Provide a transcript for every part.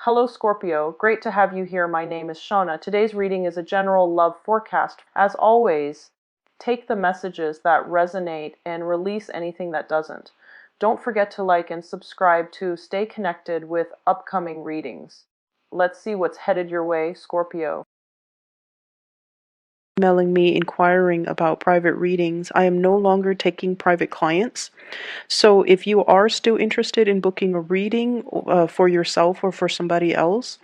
Hello Scorpio, great to have you here. My name is Shauna. Today's reading is a general love forecast. As always, take the messages that resonate and release anything that doesn't. Don't forget to like and subscribe to stay connected with upcoming readings. Let's see what's headed your way, Scorpio. Emailing me inquiring about private readings. I am no longer taking private clients. So if you are still interested in booking a reading for yourself or for somebody else,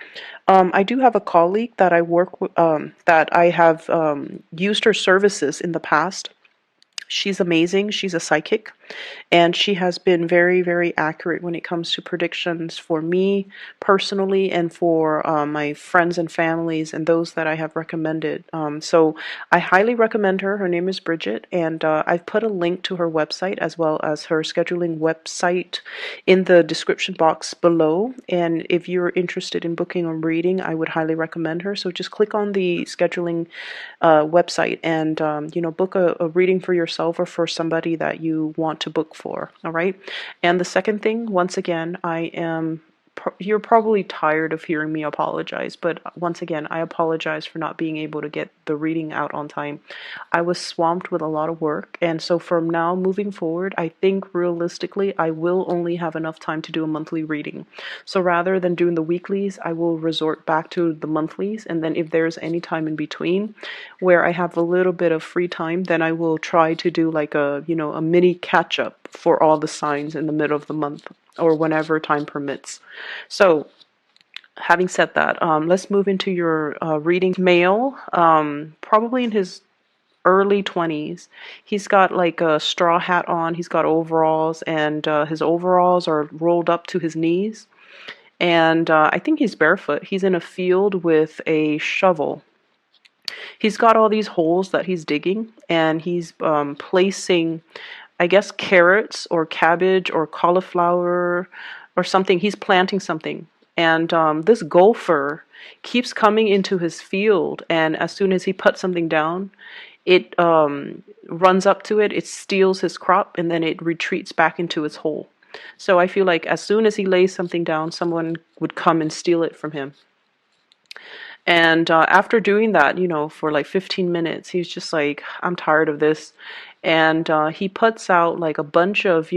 I do have a colleague that I work with, that I have used her services in the past. She's amazing. She's a psychic, and she has been very, very accurate when it comes to predictions for me personally and for my friends and families and those that I have recommended. So I highly recommend her. Her name is Bridget, and I've put a link to her website as well as her scheduling website in the description box below. And if you're interested in booking a reading, I would highly recommend her. So just click on the scheduling website and book a reading for yourself or for somebody that you want to book for. All right. And the second thing, once again, you're probably tired of hearing me apologize, but once again, I apologize for not being able to get the reading out on time. I was swamped with a lot of work, and so from now moving forward, I think realistically I will only have enough time to do a monthly reading. So rather than doing the weeklies, I will resort back to the monthlies, and then if there's any time in between where I have a little bit of free time, then I will try to do like a mini catch up for all the signs in the middle of the month or whenever time permits. So, having said that, let's move into your reading. Male, probably in his early 20s. He's got like a straw hat on, he's got overalls, and his overalls are rolled up to his knees. And I think he's barefoot. He's in a field with a shovel. He's got all these holes that he's digging, and he's placing, I guess, carrots or cabbage or cauliflower or something. He's planting something. And this gopher keeps coming into his field, and as soon as he puts something down, it runs up to it, it steals his crop, and then it retreats back into its hole. So I feel like as soon as he lays something down, someone would come and steal it from him. And after doing that, for like 15 minutes, he's just like, I'm tired of this. And he puts out like a bunch of,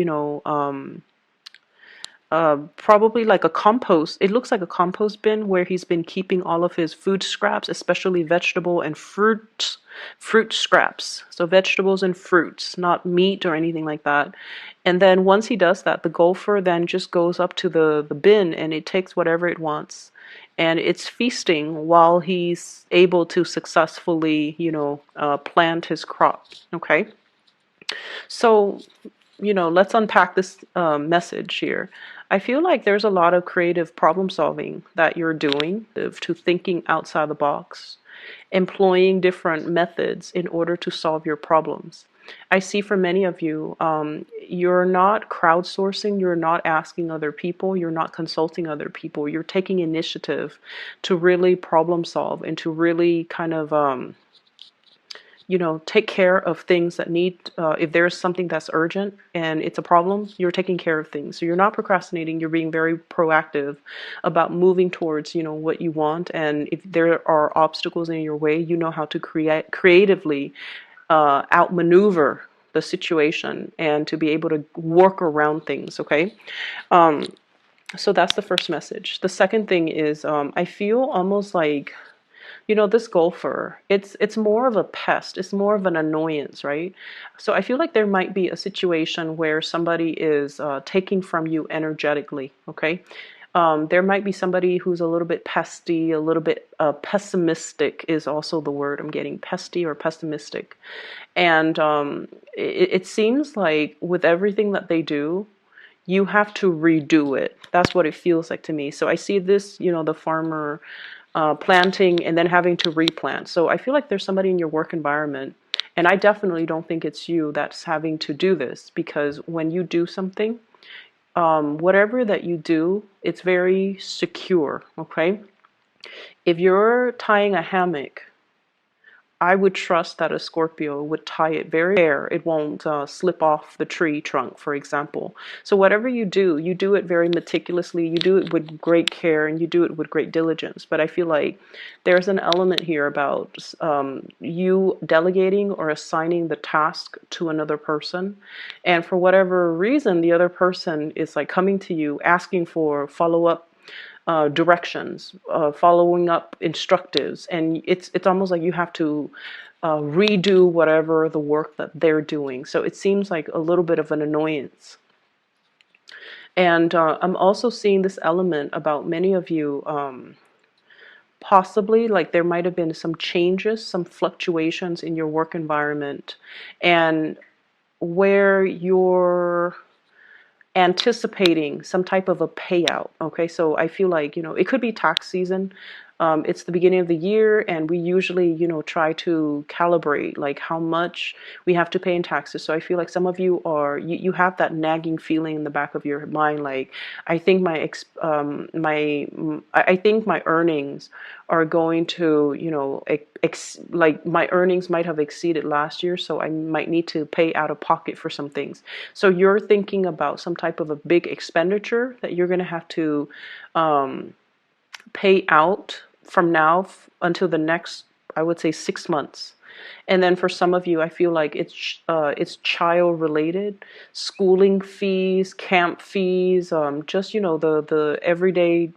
probably like a compost. It looks like a compost bin where he's been keeping all of his food scraps, especially vegetable and fruit scraps. So vegetables and fruits, not meat or anything like that. And then once he does that, the gopher then just goes up to the bin and it takes whatever it wants. And it's feasting while he's able to successfully, plant his crop. Okay. So, let's unpack this message here. I feel like there's a lot of creative problem solving that you're doing to thinking outside the box, employing different methods in order to solve your problems. I see for many of you, you're not crowdsourcing, you're not asking other people, you're not consulting other people, you're taking initiative to really problem solve and to really kind of take care of things that need, if there's something that's urgent and it's a problem, you're taking care of things. So you're not procrastinating, you're being very proactive about moving towards, what you want. And if there are obstacles in your way, you know how to creatively outmaneuver the situation and to be able to work around things, okay? So that's the first message. The second thing is, I feel almost like, this golfer, it's more of a pest. It's more of an annoyance, right? So I feel like there might be a situation where somebody is taking from you energetically, okay? There might be somebody who's a little bit pesty, a little bit pessimistic is also the word I'm getting, pesty or pessimistic. And it seems like with everything that they do, you have to redo it. That's what it feels like to me. So I see this, the farmer planting and then having to replant. So I feel like there's somebody in your work environment, and I definitely don't think it's you that's having to do this, because when you do something, whatever that you do, it's very secure, okay? If you're tying a hammock, I would trust that a Scorpio would tie it very fair. It won't slip off the tree trunk, for example. So whatever you do it very meticulously. You do it with great care, and you do it with great diligence. But I feel like there's an element here about you delegating or assigning the task to another person. And for whatever reason, the other person is like coming to you asking for follow-up directions, following up instructives, and it's almost like you have to redo whatever the work that they're doing. So it seems like a little bit of an annoyance. And I'm also seeing this element about many of you. Possibly, like there might have been some changes, some fluctuations in your work environment, and where you're anticipating some type of a payout. Okay, so I feel like, it could be tax season. It's the beginning of the year, and we usually, try to calibrate like how much we have to pay in taxes. So I feel like some of you you have that nagging feeling in the back of your mind, like I think I think my earnings are going to, like my earnings might have exceeded last year, so I might need to pay out of pocket for some things. So you're thinking about some type of a big expenditure that you're going to have to pay out from now until the next, I would say, 6 months. And then for some of you, I feel like it's child related, schooling fees, camp fees, just the everyday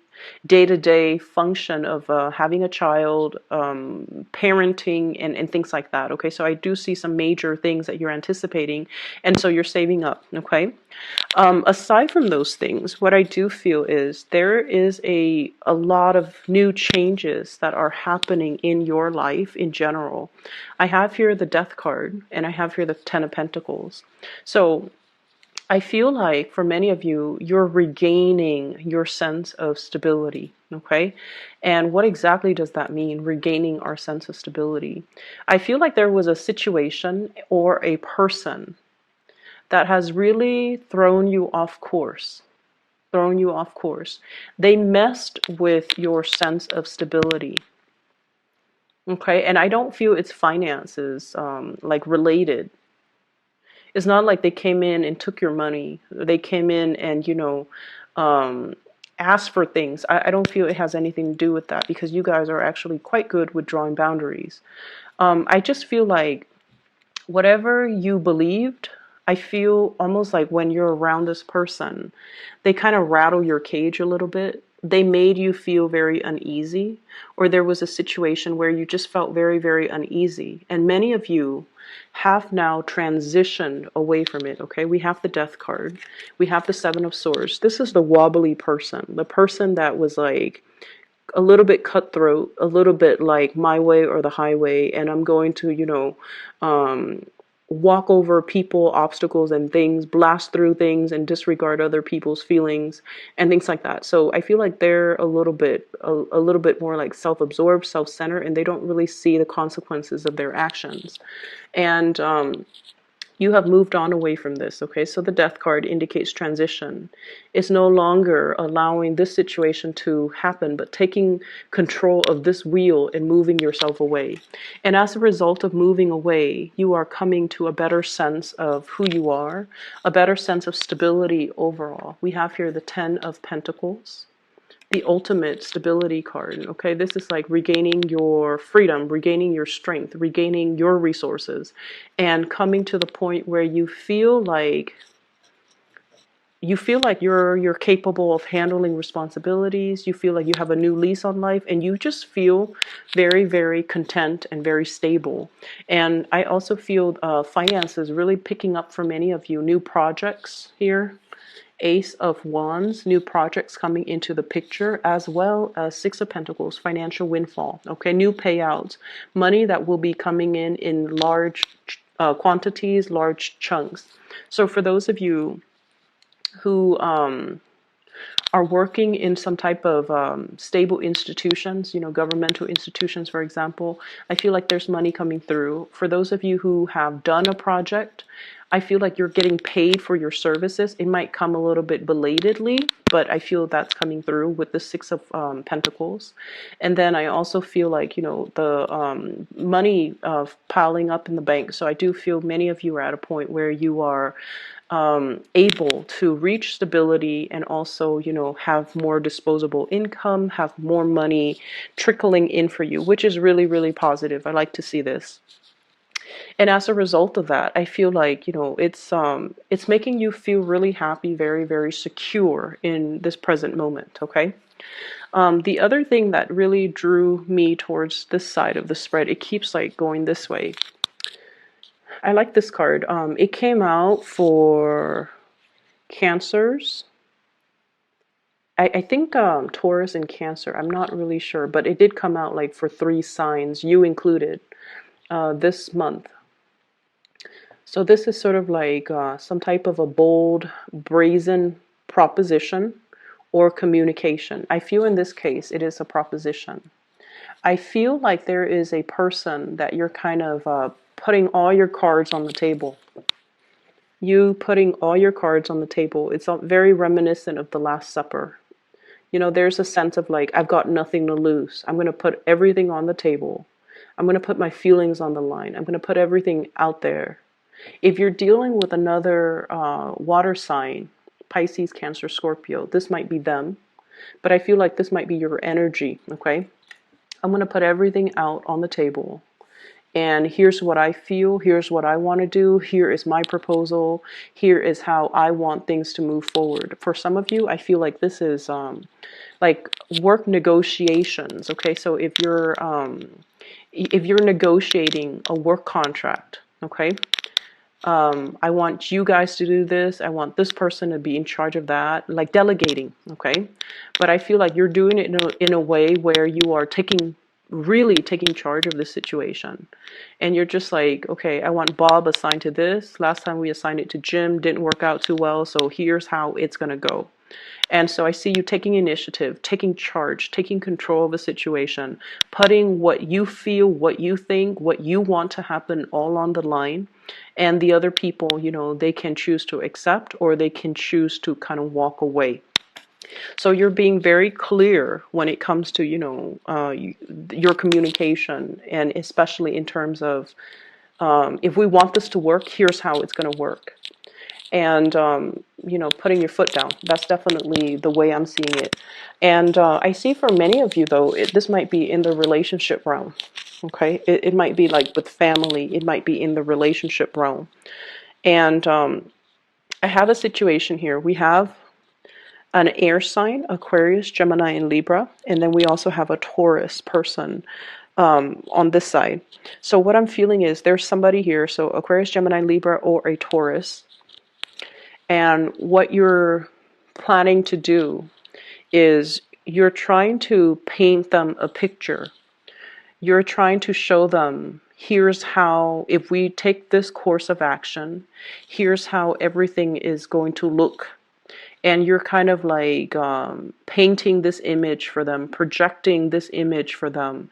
day-to-day function of having a child, parenting, and things like that. Okay, so I do see some major things that you're anticipating, and so you're saving up. Okay, aside from those things, what I do feel is there is a lot of new changes that are happening in your life in general. I have here the Death card, and I have here the Ten of Pentacles. So I feel like for many of you, you're regaining your sense of stability, okay? And what exactly does that mean, regaining our sense of stability? I feel like there was a situation or a person that has really thrown you off course. Thrown you off course. They messed with your sense of stability. Okay, and I don't feel it's finances, like related. It's not like they came in and took your money. They came in and, asked for things. I don't feel it has anything to do with that, because you guys are actually quite good with drawing boundaries. I just feel like whatever you believed, I feel almost like when you're around this person, they kind of rattle your cage a little bit. They made you feel very uneasy, or there was a situation where you just felt very, very uneasy. And many of you have now transitioned away from it. Okay, we have the Death card, we have the Seven of Swords. This is the wobbly person, the person that was like a little bit cutthroat, a little bit like my way or the highway, and I'm going to, walk over people, obstacles, and things, blast through things, and disregard other people's feelings and things like that. So I feel like they're a little bit more like self-absorbed, self-centered, and they don't really see the consequences of their actions. And you have moved on away from this. Okay, so the Death card indicates transition. It's no longer allowing this situation to happen, but taking control of this wheel and moving yourself away. And as a result of moving away, you are coming to a better sense of who you are, a better sense of stability overall. We have here the Ten of Pentacles, the ultimate stability card. Okay, this is like regaining your freedom, regaining your strength, regaining your resources, and coming to the point where you feel like you're capable of handling responsibilities. You feel like you have a new lease on life, and you just feel very, very content and very stable. And I also feel finances really picking up for many of you. New projects here, Ace of Wands, new projects coming into the picture, as well as Six of Pentacles, financial windfall. Okay, new payouts, money that will be coming in large quantities, large chunks. So for those of you who are working in some type of stable institutions, governmental institutions, for example, I feel like there's money coming through. For those of you who have done a project, I feel like you're getting paid for your services. It might come a little bit belatedly, but I feel that's coming through with the Six of Pentacles. And then I also feel like, the money piling up in the bank. So I do feel many of you are at a point where you are able to reach stability and also, have more disposable income, have more money trickling in for you, which is really, really positive. I like to see this. And as a result of that, I feel like, it's making you feel really happy, very, very secure in this present moment, okay? The other thing that really drew me towards this side of the spread, it keeps like going this way. I like this card. It came out for Cancers. I think Taurus and Cancer. I'm not really sure, but it did come out like for 3 signs, you included, this month. So this is sort of like some type of a bold, brazen proposition or communication. I feel in this case it is a proposition. I feel like there is a person that you're kind of putting all your cards on the table. You putting all your cards on the table. It's very reminiscent of the Last Supper. There's a sense of like, I've got nothing to lose. I'm going to put everything on the table. I'm going to put my feelings on the line. I'm going to put everything out there. If you're dealing with another water sign, Pisces, Cancer, Scorpio, this might be them. But I feel like this might be your energy, okay? I'm going to put everything out on the table. And here's what I feel. Here's what I want to do. Here is my proposal. Here is how I want things to move forward. For some of you, I feel like this is like work negotiations, okay? So if you're negotiating a work contract, okay? I want you guys to do this. I want this person to be in charge of that, like delegating, okay? But I feel like you're doing it in a way where you are really taking charge of the situation. And you're just like, okay, I want Bob assigned to this. Last time we assigned it to Jim, didn't work out too well, so here's how it's going to go. And so I see you taking initiative, taking charge, taking control of a situation, putting what you feel, what you think, what you want to happen all on the line. And the other people, they can choose to accept or they can choose to kind of walk away. So you're being very clear when it comes to, your communication, and especially in terms of if we want this to work, here's how it's going to work. And, putting your foot down. That's definitely the way I'm seeing it. And I see for many of you, though, this might be in the relationship realm. Okay? It might be like with family. It might be in the relationship realm. And I have a situation here. We have an air sign, Aquarius, Gemini, and Libra. And then we also have a Taurus person on this side. So what I'm feeling is there's somebody here. So Aquarius, Gemini, Libra, or a Taurus. And what you're planning to do is you're trying to paint them a picture. You're trying to show them, here's how, if we take this course of action, here's how everything is going to look. And you're kind of like painting this image for them, projecting this image for them.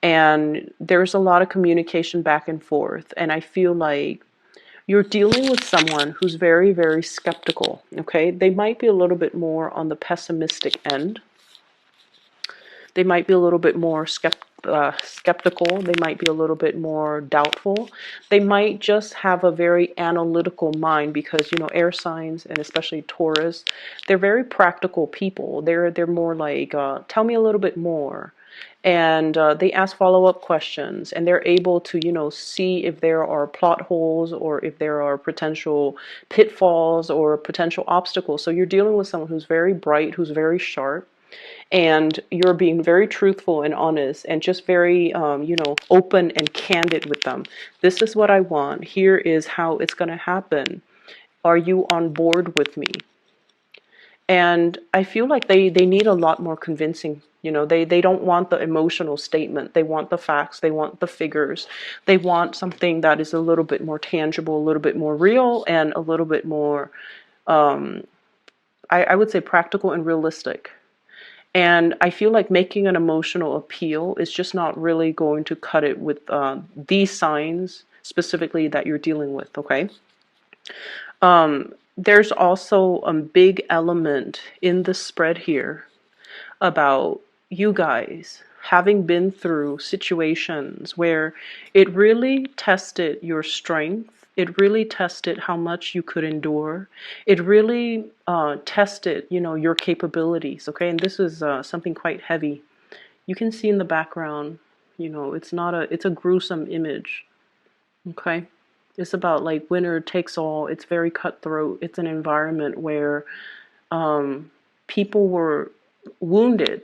And there's a lot of communication back and forth. And I feel like you're dealing with someone who's very, very skeptical, okay? They might be a little bit more on the pessimistic end. They might be a little bit more skeptical. They might be a little bit more doubtful. They might just have a very analytical mind because, air signs, and especially Taurus, they're very practical people. They're more like, tell me a little bit more. And they ask follow-up questions, and they're able to, see if there are plot holes or if there are potential pitfalls or potential obstacles. So you're dealing with someone who's very bright, who's very sharp, and you're being very truthful and honest and just very, open and candid with them. This is what I want. Here is how it's going to happen. Are you on board with me? And I feel like they need a lot more convincing. They don't want the emotional statement. They want the facts. They want the figures. They want something that is a little bit more tangible, a little bit more real, and a little bit more, I would say, practical and realistic. And I feel like making an emotional appeal is just not really going to cut it with these signs specifically that you're dealing with, okay? There's also a big element in the spread here about you guys having been through situations where it really tested your strength. It really tested how much you could endure. It really tested, your capabilities. Okay, and this is something quite heavy. You can see in the background, it's not a, it's a gruesome image. Okay, it's about like winner takes all. It's very cutthroat. It's an environment where people were wounded.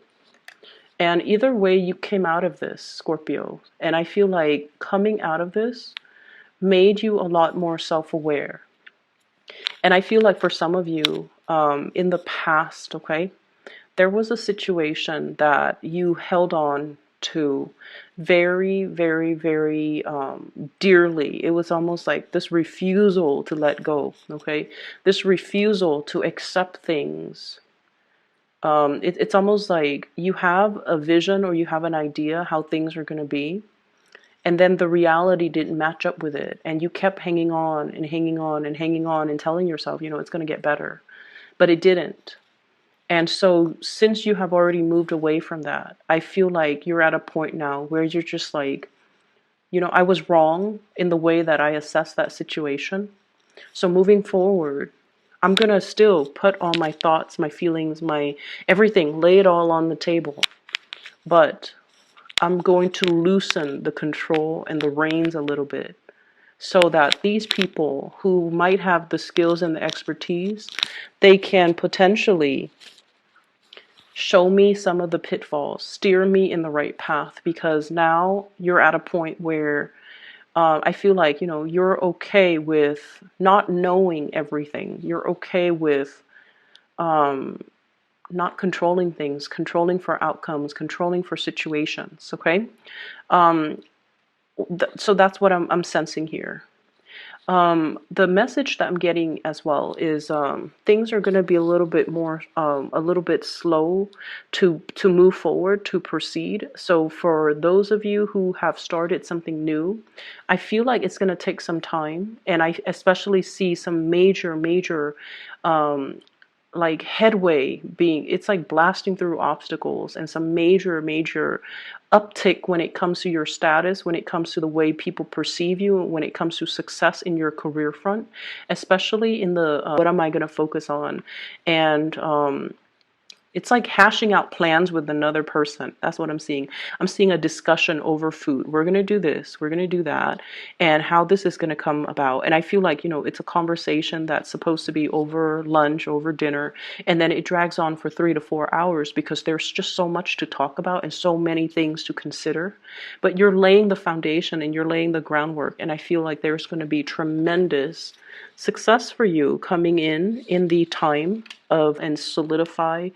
And either way, you came out of this, Scorpio. And I feel like coming out of this made you a lot more self-aware. And I feel like for some of you, in the past, okay, there was a situation that you held on to very, very, very dearly. It was almost like this refusal to let go, okay? This refusal to accept things. It's almost like you have a vision or you have an idea how things are going to be, and then the reality didn't match up with it, and you kept hanging on and hanging on and hanging on and telling yourself, it's going to get better, but it didn't. And so, since you have already moved away from that, I feel like you're at a point now where you're just like, I was wrong in the way that I assessed that situation. So, moving forward, I'm going to still put all my thoughts, my feelings, my everything, lay it all on the table. But I'm going to loosen the control and the reins a little bit so that these people who might have the skills and the expertise, they can potentially show me some of the pitfalls, steer me in the right path, because now you're at a point where I feel like, you're okay with not knowing everything. You're okay with not controlling things, controlling for outcomes, controlling for situations. Okay. So that's what I'm sensing here. The message that I'm getting as well is things are going to be a little bit more, a little bit slow to move forward, to proceed. So for those of you who have started something new, I feel like it's going to take some time, and I especially see some major like headway being, it's like blasting through obstacles, and some major uptick when it comes to your status, when it comes to the way people perceive you, when it comes to success in your career front, especially in the what am I going to focus on. And it's like hashing out plans with another person. That's what I'm seeing. I'm seeing a discussion over food. We're going to do this, we're going to do that, and how this is going to come about. And I feel like, it's a conversation that's supposed to be over lunch, over dinner, and then it drags on for 3 to 4 hours because there's just so much to talk about and so many things to consider. But you're laying the foundation and you're laying the groundwork. And I feel like there's going to be tremendous success for you coming in the time of, and solidify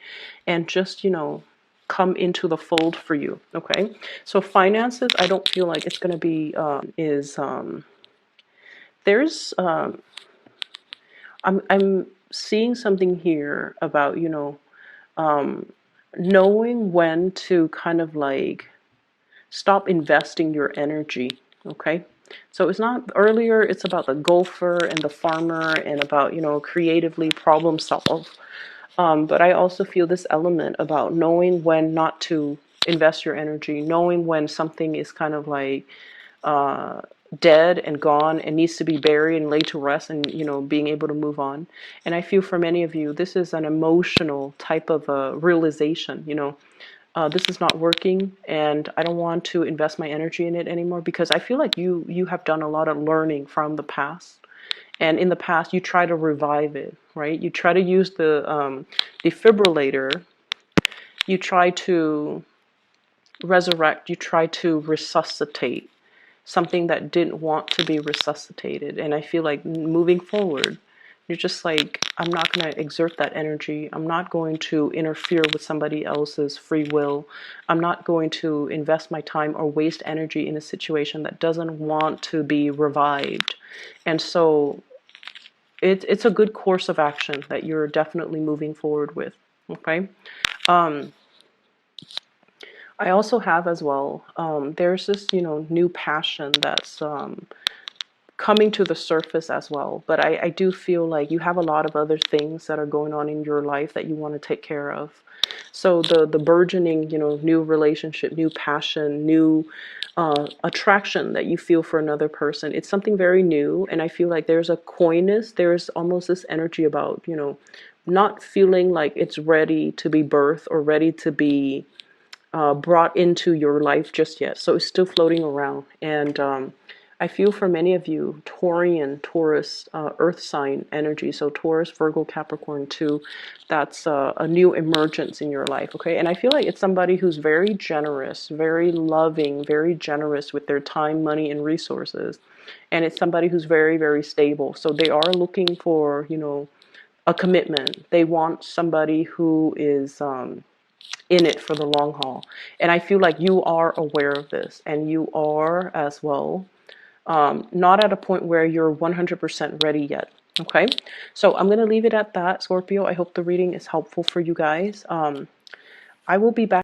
and just, come into the fold for you. Okay. So finances, I don't feel like it's going to be, there's, I'm seeing something here about, knowing when to kind of like stop investing your energy. Okay. So it's not earlier, it's about the golfer and the farmer and about, creatively problem solve. But I also feel this element about knowing when not to invest your energy, knowing when something is kind of like dead and gone and needs to be buried and laid to rest, and, being able to move on. And I feel for many of you, this is an emotional type of realization, this is not working and I don't want to invest my energy in it anymore, because I feel like you have done a lot of learning from the past. And in the past, you try to revive it, right? You try to use the defibrillator. You try to resurrect. You try to resuscitate something that didn't want to be resuscitated. And I feel like moving forward, you're just like, I'm not going to exert that energy. I'm not going to interfere with somebody else's free will. I'm not going to invest my time or waste energy in a situation that doesn't want to be revived. And so it's a good course of action that you're definitely moving forward with. Okay. I also have as well, there's this, new passion that's coming to the surface as well. But I do feel like you have a lot of other things that are going on in your life that you want to take care of. So the burgeoning, new relationship, new passion, new attraction that you feel for another person, it's something very new. And I feel like there's a coyness, there's almost this energy about, not feeling like it's ready to be birthed or ready to be brought into your life just yet. So it's still floating around. And I feel for many of you, Taurian, Taurus, earth sign energy. So Taurus, Virgo, Capricorn too. That's a new emergence in your life. Okay. And I feel like it's somebody who's very generous, very loving, very generous with their time, money, and resources. And it's somebody who's very, very stable. So they are looking for, a commitment. They want somebody who is, in it for the long haul. And I feel like you are aware of this, and you are as well, not at a point where you're 100% ready yet. Okay, so I'm going to leave it at that, Scorpio. I hope the reading is helpful for you guys. I will be back.